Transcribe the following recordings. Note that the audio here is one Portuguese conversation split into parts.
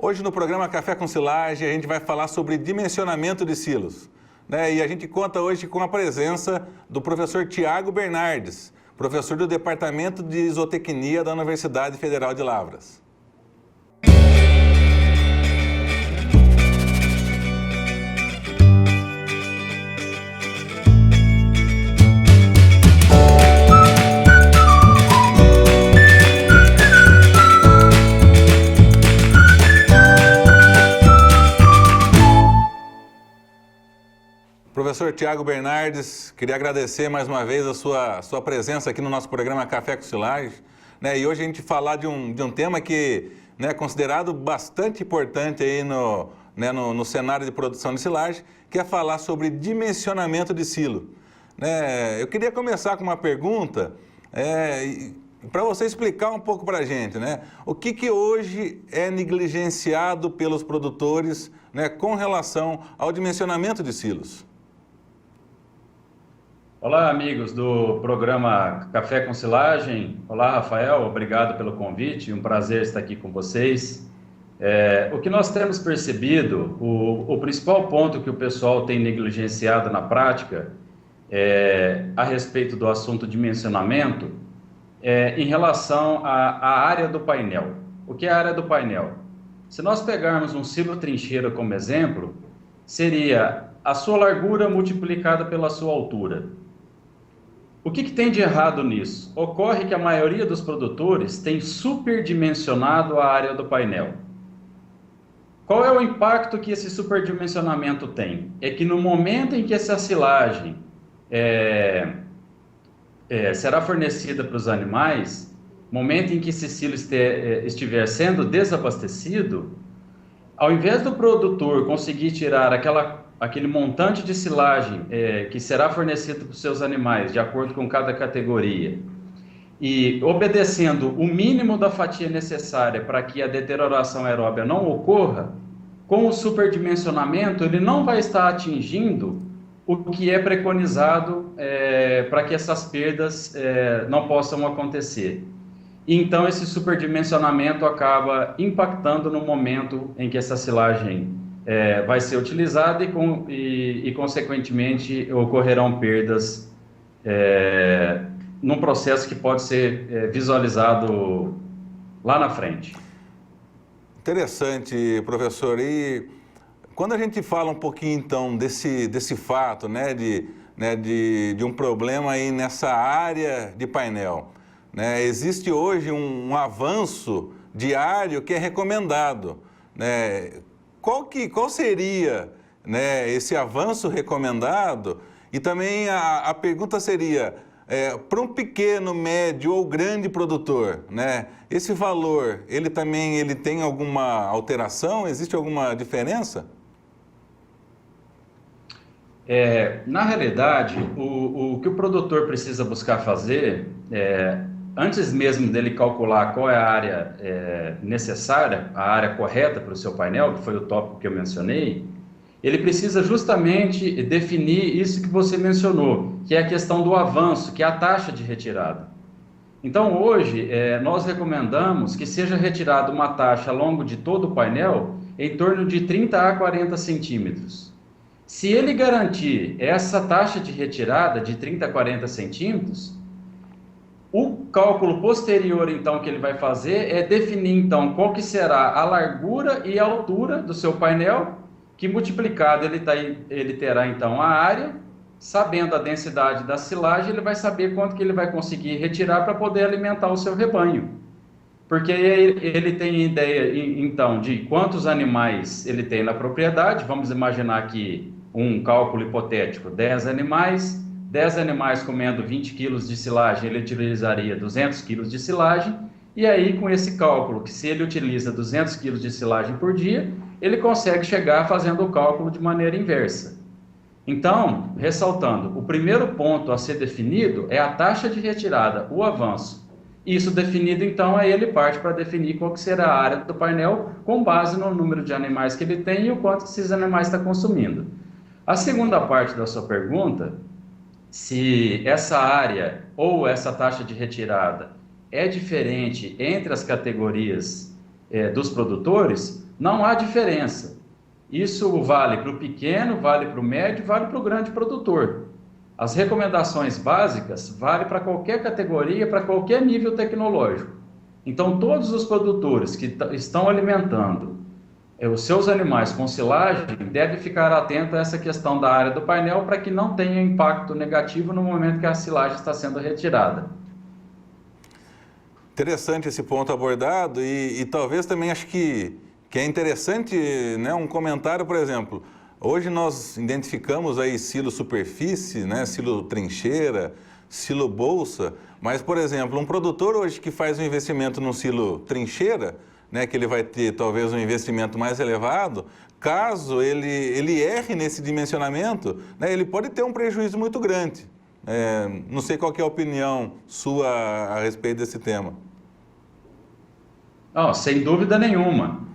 Hoje no programa Café com Silagem a gente vai falar sobre dimensionamento de silos, né? E a gente conta hoje com a presença do professor Tiago Bernardes, professor do Departamento de Zootecnia da Universidade Federal de Lavras. Professor Tiago Bernardes, queria agradecer mais uma vez a sua presença aqui no nosso programa Café com Silagem, né? E hoje a gente falar de um tema que é considerado bastante importante aí no cenário de produção de silagem, que é falar sobre dimensionamento de silo, né? Eu queria começar com uma pergunta, para você explicar um pouco para a gente, né? O que hoje é negligenciado pelos produtores, né, com relação ao dimensionamento de silos? Olá, amigos do programa Café com Silagem. Olá, Rafael, obrigado pelo convite, um prazer estar aqui com vocês. O que nós temos percebido, o principal ponto que o pessoal tem negligenciado na prática a respeito do assunto dimensionamento em relação à área do painel. O que é a área do painel? Se nós pegarmos um silo trincheira como exemplo, seria a sua largura multiplicada pela sua altura. O que tem de errado nisso? Ocorre que a maioria dos produtores tem superdimensionado a área do painel. Qual é o impacto que esse superdimensionamento tem? É que no momento em que essa silagem será fornecida para os animais, momento em que esse silo estiver sendo desabastecido, ao invés do produtor conseguir tirar aquele montante de silagem que será fornecido para os seus animais, de acordo com cada categoria, e obedecendo o mínimo da fatia necessária para que a deterioração aeróbia não ocorra, com o superdimensionamento ele não vai estar atingindo o que é preconizado para que essas perdas não possam acontecer. Então esse superdimensionamento acaba impactando no momento em que essa silagem vai ser utilizada e consequentemente, ocorrerão perdas num processo que pode ser visualizado lá na frente. Interessante, professor. E quando a gente fala um pouquinho, então, desse fato, né, de um problema aí nessa área de painel, né, existe hoje um avanço diário que é recomendado, né? Qual seria, né, esse avanço recomendado? E também a pergunta seria, para um pequeno, médio ou grande produtor, né, esse valor, ele tem alguma alteração? Existe alguma diferença? Na realidade, o que o produtor precisa buscar fazer, antes mesmo dele calcular qual é a área necessária, a área correta para o seu painel, que foi o tópico que eu mencionei, ele precisa justamente definir isso que você mencionou, que é a questão do avanço, que é a taxa de retirada. Então, hoje, nós recomendamos que seja retirada uma taxa ao longo de todo o painel em torno de 30 a 40 centímetros. Se ele garantir essa taxa de retirada de 30 a 40 centímetros, o cálculo posterior, então, que ele vai fazer é definir, então, qual que será a largura e a altura do seu painel, que multiplicado ele terá, então, a área. Sabendo a densidade da silagem, ele vai saber quanto que ele vai conseguir retirar para poder alimentar o seu rebanho. Porque ele tem ideia, então, de quantos animais ele tem na propriedade. Vamos imaginar aqui um cálculo hipotético, 10 animais comendo 20 quilos de silagem, ele utilizaria 200 quilos de silagem, e aí com esse cálculo, que se ele utiliza 200 quilos de silagem por dia, ele consegue chegar fazendo o cálculo de maneira inversa. Então, ressaltando, o primeiro ponto a ser definido é a taxa de retirada, o avanço. Isso definido, então, aí ele parte para definir qual que será a área do painel com base no número de animais que ele tem e o quanto esses animais estão consumindo. A segunda parte da sua pergunta, se essa área ou essa taxa de retirada é diferente entre as categorias dos produtores, não há diferença. Isso vale para o pequeno, vale para o médio, vale para o grande produtor. As recomendações básicas valem para qualquer categoria, para qualquer nível tecnológico. Então, todos os produtores que estão alimentando os seus animais com silagem devem ficar atentos a essa questão da área do painel para que não tenha impacto negativo no momento que a silagem está sendo retirada. Interessante esse ponto abordado e talvez também acho que é interessante, né, um comentário, por exemplo, hoje nós identificamos aí silo superfície, né, silo trincheira, silo bolsa, mas, por exemplo, um produtor hoje que faz um investimento no silo trincheira, né, que ele vai ter talvez um investimento mais elevado, caso ele erre nesse dimensionamento, né, ele pode ter um prejuízo muito grande. Não sei qual que é a opinião sua a respeito desse tema. Não, sem dúvida nenhuma.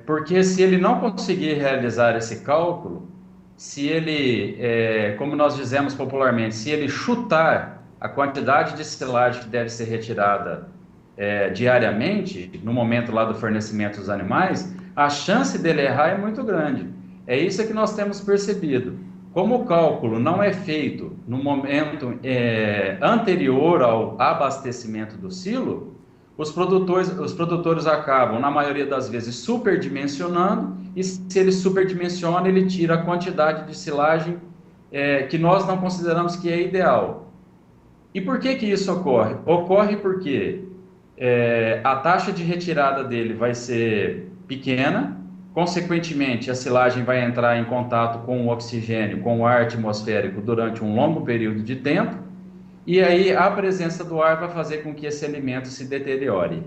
Porque se ele não conseguir realizar esse cálculo, se ele, como nós dizemos popularmente, se ele chutar a quantidade de silagem que deve ser retirada diariamente, no momento lá do fornecimento dos animais, a chance dele errar é muito grande. É isso que nós temos percebido. Como o cálculo não é feito no momento anterior ao abastecimento do silo, os produtores acabam, na maioria das vezes, superdimensionando, e se ele superdimensiona, ele tira a quantidade de silagem que nós não consideramos que é ideal. E por que isso ocorre? Ocorre porque a taxa de retirada dele vai ser pequena, consequentemente, a silagem vai entrar em contato com o oxigênio, com o ar atmosférico durante um longo período de tempo, e aí a presença do ar vai fazer com que esse alimento se deteriore.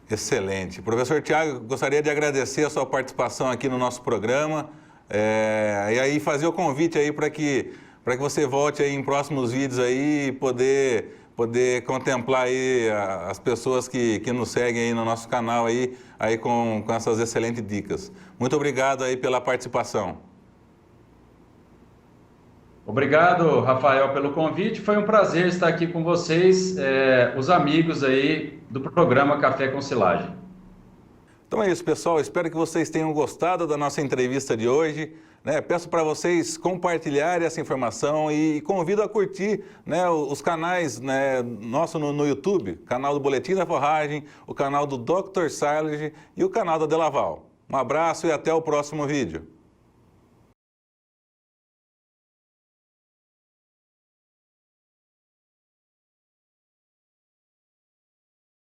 Excelente. Professor Tiago, gostaria de agradecer a sua participação aqui no nosso programa e aí fazer o convite aí para que você volte aí em próximos vídeos aí e poder contemplar aí as pessoas que nos seguem aí no nosso canal aí com essas excelentes dicas. Muito obrigado aí pela participação. Obrigado, Rafael, pelo convite. Foi um prazer estar aqui com vocês, os amigos aí do programa Café com Silagem. Então é isso, pessoal. Espero que vocês tenham gostado da nossa entrevista de hoje. Peço para vocês compartilharem essa informação e convido a curtir, os canais nosso no YouTube, canal do Boletim da Forragem, o canal do Dr. Silage e o canal da Delaval. Um abraço e até o próximo vídeo.